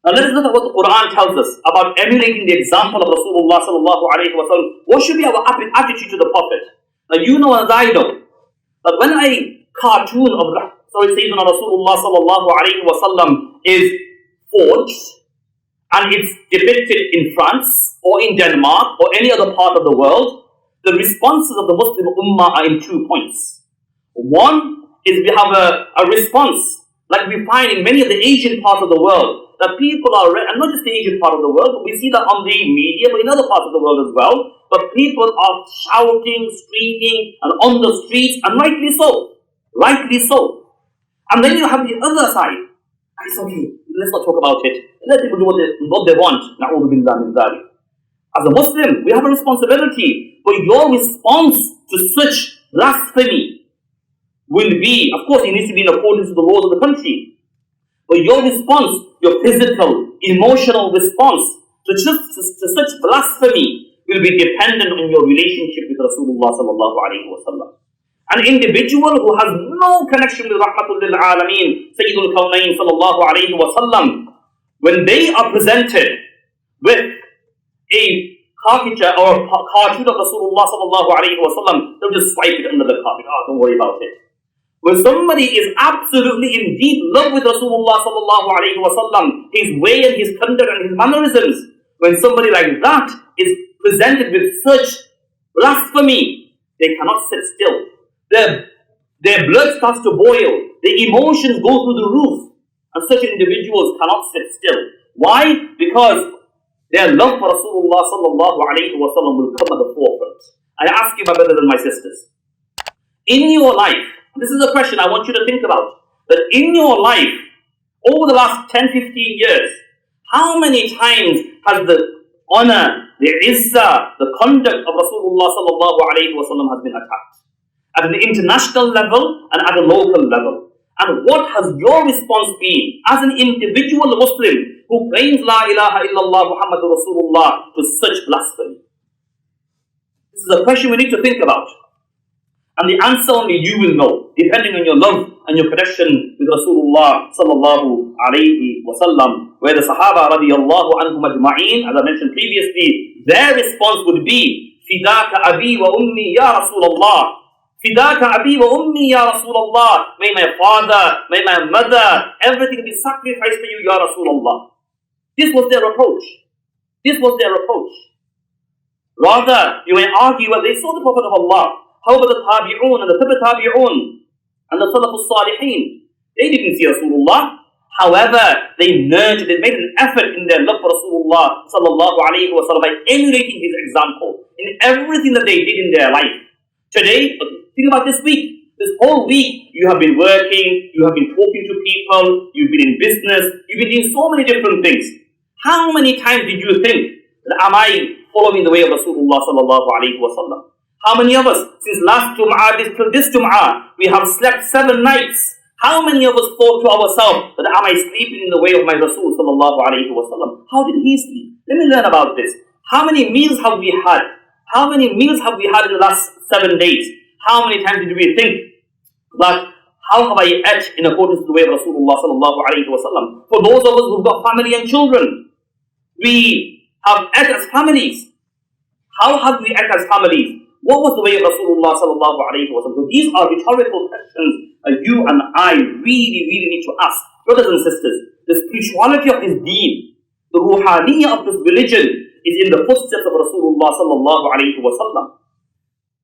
Now let us look at what the Quran tells us about emulating the example of Rasulullah sallallahu alayhi wa sallam. What should be our attitude to the Prophet? Now you know as I know that when a cartoon of Sayyidina Rasulullah sallallahu alayhi wa sallam is forged and it's depicted in France or in Denmark or any other part of the world, the responses of the Muslim Ummah are in 2 points. One is we have a response like we find in many of the Asian parts of the world, that people are, and not just the Asian part of the world, but we see that on the media, but in other parts of the world as well, but people are shouting, screaming, and on the streets, and rightly so. Rightly so. And then you have the other side. And it's okay, let's not talk about it. Let people do what they want. Na'udhu billah min dhalik. As a Muslim, we have a responsibility, but your response to such blasphemy will be, of course, it needs to be in accordance with the laws of the country. But your response, your physical, emotional response to such blasphemy will be dependent on your relationship with Rasulullah sallallahu alayhi wa sallam. An individual who has no connection with Rahmatul lil Alameen, Sayyidul Kawnayn sallallahu alayhi wa sallam, when they are presented with a caricature or a cartoon of Rasulullah sallallahu alayhi wa sallam, they'll just swipe it under the carpet. Oh, don't worry about it. When somebody is absolutely in deep love with Rasulullah sallallahu alayhi wa sallam, his way and his conduct and his mannerisms, when somebody like that is presented with such blasphemy, they cannot sit still. Their blood starts to boil. The emotions go through the roof. And such individuals cannot sit still. Why? Because their love for Rasulullah sallallahu alayhi wa sallam will come at the forefront. I ask you, my brothers and my sisters, in your life, this is a question I want you to think about, that in your life, over the last 10, 15 years, how many times has the honor, the izzah, the conduct of Rasulullah sallallahu alayhi wa sallam has been attacked? At an international level and at a local level. And what has your response been as an individual Muslim who claims La ilaha illallah Muhammadur Rasulullah to such blasphemy? This is a question we need to think about. And the answer only you will know, depending on your love and your connection with Rasulullah sallallahu alayhi wa sallam, where the Sahaba radiyallahu anhum ajma'een, as I mentioned previously, their response would be, Fidaka abi wa ummi ya Rasulullah. Fidaka abi wa ummi ya Rasulullah. May my father, may my mother, everything be sacrificed for you, ya Rasulullah. This was their approach. This was their approach. Rather, you may argue, well, they saw the Prophet of Allah. How about the Tabi'un and the Tabi'un and the Salafus Salihin? They didn't see Rasulullah. However, they nurtured, they made an effort in their love for Rasulullah sallallahu alayhi wa sallam by emulating his example in everything that they did in their life. Today, think about this week. This whole week, you have been working, you have been talking to people, you've been in business, you've been doing so many different things. How many times did you think, am I following the way of Rasulullah sallallahu alayhi wa sallam? How many of us, since last Jum'ah till this Jum'ah, we have slept 7 nights? How many of us thought to ourselves that am I sleeping in the way of my Rasul sallallahu alayhi wa sallam? How did he sleep? Let me learn about this. How many meals have we had? How many meals have we had in the last 7 days? How many times did we think that how have I ate in accordance with the way of Rasulullah sallallahu alayhi wa sallam? For those of us who've got family and children, we have ate as families. How have we ate as families? What was the way of Rasulullah sallallahu alayhi wa sallam? So these are rhetorical questions you and I really need to ask. Brothers and sisters, the spirituality of this deen, the ruhaniyah of this religion is in the footsteps of Rasulullah sallallahu alayhi wa sallam.